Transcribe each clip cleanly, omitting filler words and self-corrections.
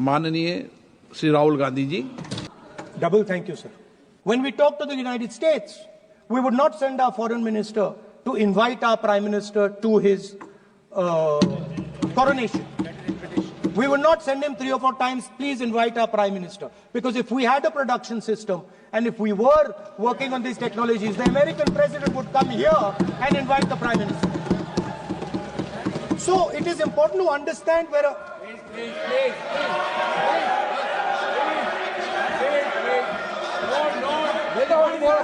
माननीय Shri Rahul Gandhi ji. Double thank you, sir. When we talk to the United States, we would not send our foreign minister to invite our prime minister to his coronation. We would not send him 3 or 4 times, please invite our prime minister. Because if we had a production system and if we were working on these technologies, the American president would come here and invite the prime minister. So it is important to understand where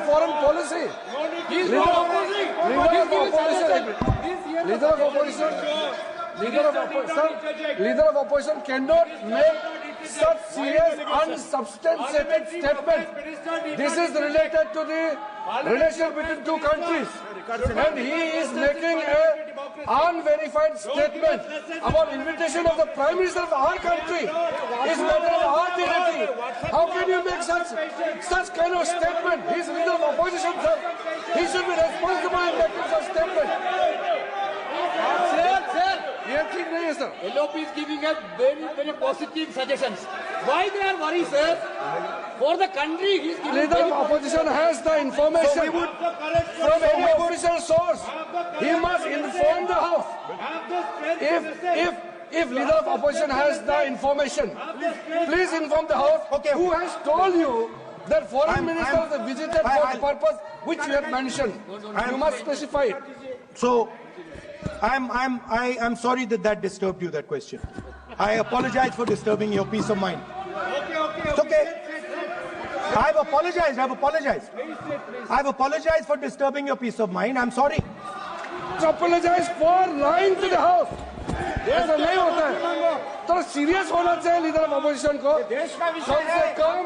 foreign policy. Leader of opposition cannot make such serious unsubstantiated statement. This is related to the relation between two countries, and he is making a unverified statement about invitation of the Prime Minister of our country. Is better than our dignity. How can you make such kind of statement? He is leader of opposition, sir. He should be responsible in making such statement. Sir, LOP is giving us very positive suggestions. Why they are worried, sir? For the country, he is giving. Leader of opposition has the information from any official source. He must inform the House. If leader of opposition has the information, please inform the House. Who has told you that foreign ministers visited for the purpose which you have mentioned? You must specify it. So, I'm sorry that disturbed you, that question. I apologize for disturbing your peace of mind. It's okay. I've apologized. I've apologized for disturbing your peace of mind. I'm sorry. Apologize for lying to the House. ऐसा नहीं होता है. तो serious होना चाहिए leader of opposition को. कम से कम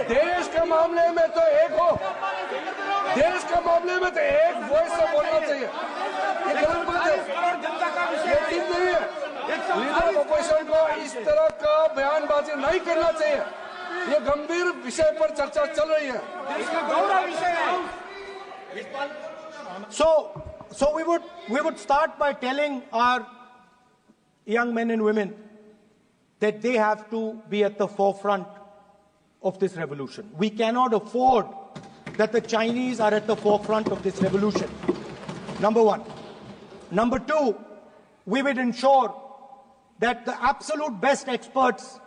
देश के मामले में तो एक हो. देश के मामले में तो एक वॉइस से बोलना चाहिए. ये गलत बात है. ये ठीक नहीं है. लीडर ऑफ अपोजिशन को इस तरह का बयानबाजी नहीं करना चाहिए. ये गंभीर विषय पर चर्चा चल रही है. So we would start by telling our young men and women that they have to be at the forefront of this revolution. We cannot afford that the Chinese are at the forefront of this revolution. Number one. Number two, we would ensure that the absolute best experts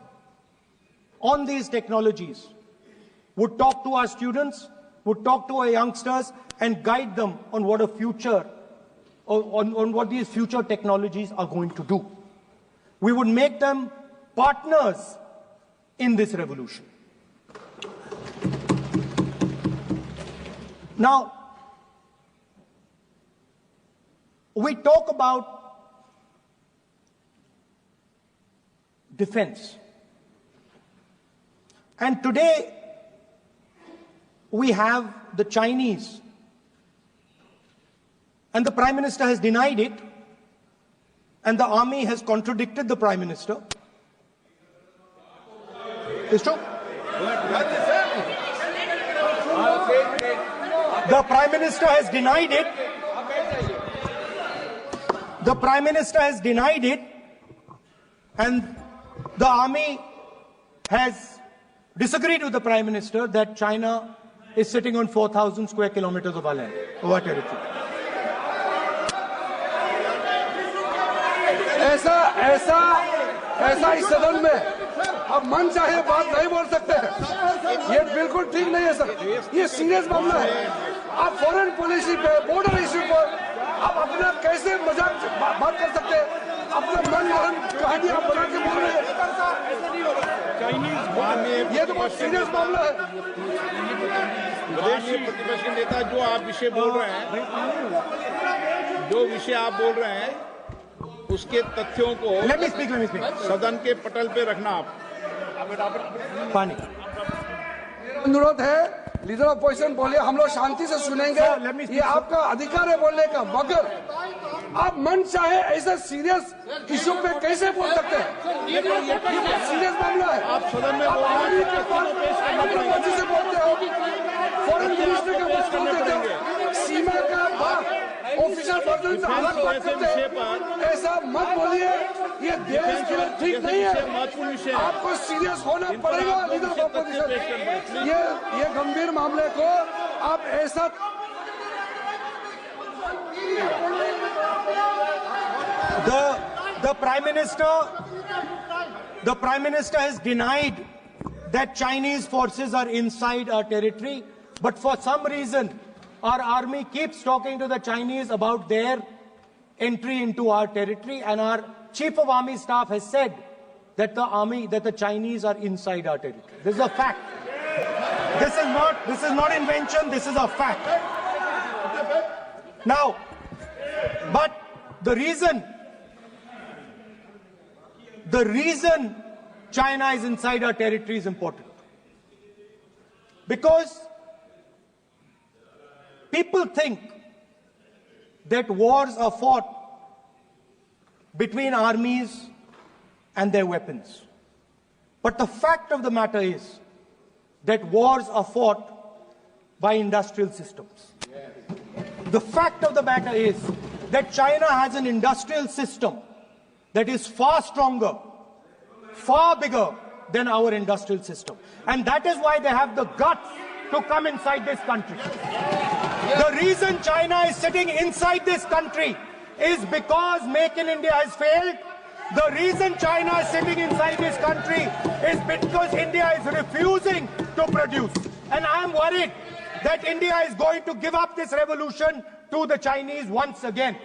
on these technologies would talk to our students, would talk to our youngsters and guide them on what a future, on what these future technologies are going to do. We would make them partners in this revolution. Now, we talk about defense. And today, we have the Chinese. And the Prime Minister has denied it. And the army has contradicted the Prime Minister. It's true. The Prime Minister has denied it. The Prime Minister has denied it. And the army has disagreed with the Prime Minister that China is sitting on 4,000 square kilometers of our land, of our territory. ऐसा इस सदन में अब मन चाहे बात नहीं बोल सकते हैं. ये बिल्कुल ठीक नहीं है सर. ये सीरियस मामला है. आप फॉरेन पॉलिसी पे, बॉर्डर इश्यू पर आप अपना कैसे मजाक बात कर सकते हैं? अपना मन गढ़ंत कहानी आप बना के बोल रहे हैं. ये तो बहुत सीरियस मामला है. विदेशी प्रतिपक्ष के नेता जो आप विषय बोल रहे हैं, उसके तथ्यों को सदन के पटल पे रखना. आप पानी अनुरोध है, लीडर ऑफ अपोजिशन बोलिए, हम लोग शांति से सुनेंगे. ये आपका अधिकार है बोलने का, मगर आप मन चाहे ऐसा सीरियस इशू पे कैसे बोल सकते हैं? ये बहुत सीरियस मामला है. आप सदन में से बोलते हो, फॉरेन मिनिस्टर का बात बोलते थे, सीमा का बात ऑफिशियल वर्जन से अलग बात करते हैं। ऐसा मत बोलिए, ये देश के लिए ठीक नहीं है। आपको सीरियस होना पड़ेगा लीडर ऑफ ऑपोजिशन। ये गंभीर मामले को आप ऐसा The Prime Minister has denied that Chinese forces are inside our territory, but for some reason, our army keeps talking to the Chinese about their entry into our territory, and our Chief of Army Staff has said that the Chinese are inside our territory. This is a fact. This is not invention. This is a fact. Now, but the reason China is inside our territory is important. Because people think that wars are fought between armies and their weapons. But the fact of the matter is that wars are fought by industrial systems. The fact of the matter is that China has an industrial system that is far stronger, far bigger than our industrial system. And that is why they have the guts to come inside this country. The reason China is sitting inside this country is because Make in India has failed. The reason China is sitting inside this country is because India is refusing to produce. And I am worried that India is going to give up this revolution to the Chinese once again.